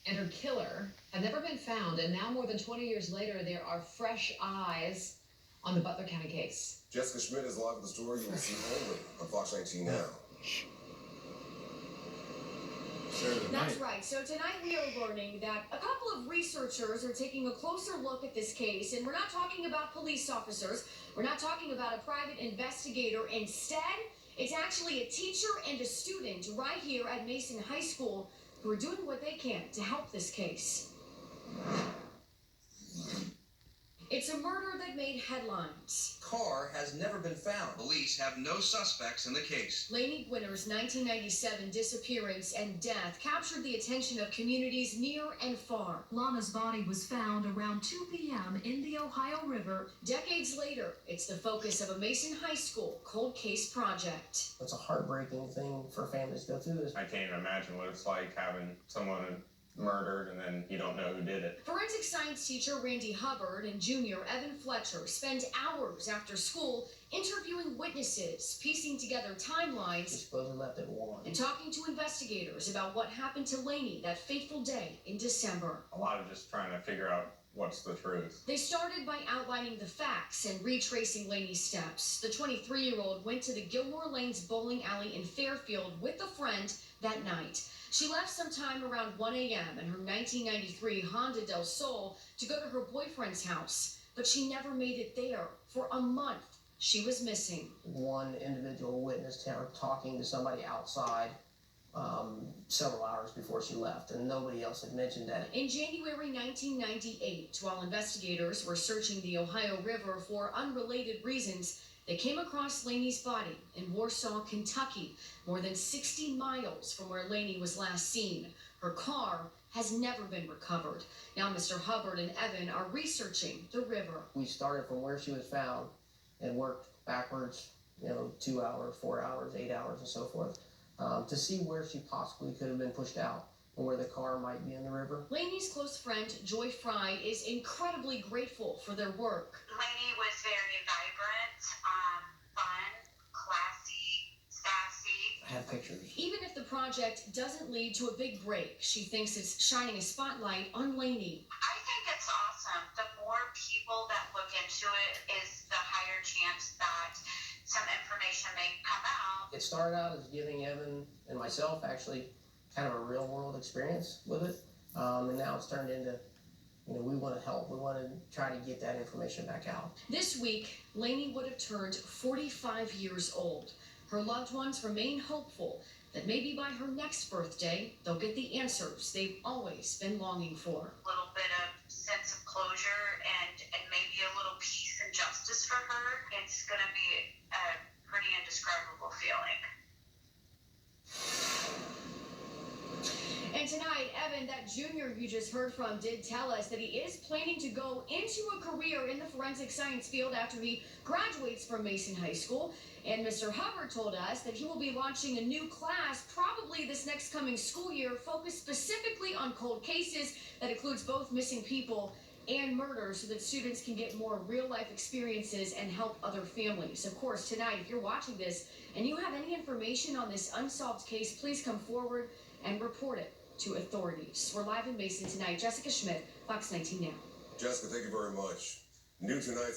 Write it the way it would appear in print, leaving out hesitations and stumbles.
and her killer have never been found, and now more than 20 years later, there are fresh eyes on the Butler County case. Jessica Schmidt is live with the story you will see only on Fox 19 now. That's right. So tonight we are learning that a couple of researchers are taking a closer look at this case, and we're not talking about police officers. We're not talking about a private investigator. Instead, it's actually a teacher and a student right here at Mason High School who are doing what they can to help this case. It's a murder that made headlines. Car has never been found. Police have no suspects in the case. Alana Gwinner's 1997 disappearance and death captured the attention of communities near and far. Lana's body was found around 2 p.m. in the Ohio River. Decades later, it's the focus of a Mason High School cold case project. It's a heartbreaking thing for families to go through this. I can't even imagine what it's like having someone murdered and then you don't know who did it. Forensic science teacher Randy Hubbard and junior Evan Fletcher spend hours after school interviewing witnesses, piecing together timelines, She supposedly left at 1. and talking to investigators about what happened to Laney that fateful day in December. A lot of just trying to figure out what's the truth. They started by outlining the facts and retracing Laney's steps. The 23-year-old went to the Gilmore Lanes bowling alley in Fairfield with a friend that night. She left sometime around 1 a.m. in her 1993 Honda Del Sol to go to her boyfriend's house, but she never made it there. For a month, she was missing. One individual witnessed her talking to somebody outside several hours before she left, and nobody else had mentioned that. In January 1998, while investigators were searching the Ohio River for unrelated reasons, they came across Laney's body in Warsaw, Kentucky, more than 60 miles from where Laney was last seen. Her car has never been recovered. Now Mr. Hubbard and Evan are researching the river. We started from where she was found and worked backwards, 2 hours, 4 hours, 8 hours, and so forth, to see where she possibly could have been pushed out and where the car might be in the river. Laney's close friend, Joy Fry, is incredibly grateful for their work. Laney was very vibrant, fun, classy, sassy. I have pictures. Even if the project doesn't lead to a big break, she thinks it's shining a spotlight on Laney. I think it's awesome. The more people that look into it is the higher chance that some information may come out. It started out as giving Evan and myself actually kind of a real world experience with it, and now it's turned into, we want to help. We want to try to get that information back out. This week, Laney would have turned 45 years old. Her loved ones remain hopeful that maybe by her next birthday, they'll get the answers they've always been longing for. A little bit of sense of closure and maybe a little peace and justice for her. It's going to be a pretty indescribable feeling. And tonight, Evan, that junior you just heard from, did tell us that he is planning to go into a career in the forensic science field after he graduates from Mason High School. And Mr. Hubbard told us that he will be launching a new class probably this next coming school year focused specifically on cold cases that includes both missing people and murder so that students can get more real-life experiences and help other families. Of course, tonight, if you're watching this and you have any information on this unsolved case, please come forward and report it to authorities. We're live in Mason tonight. Jessica Schmidt, Fox 19 Now. Jessica, thank you very much. New tonight.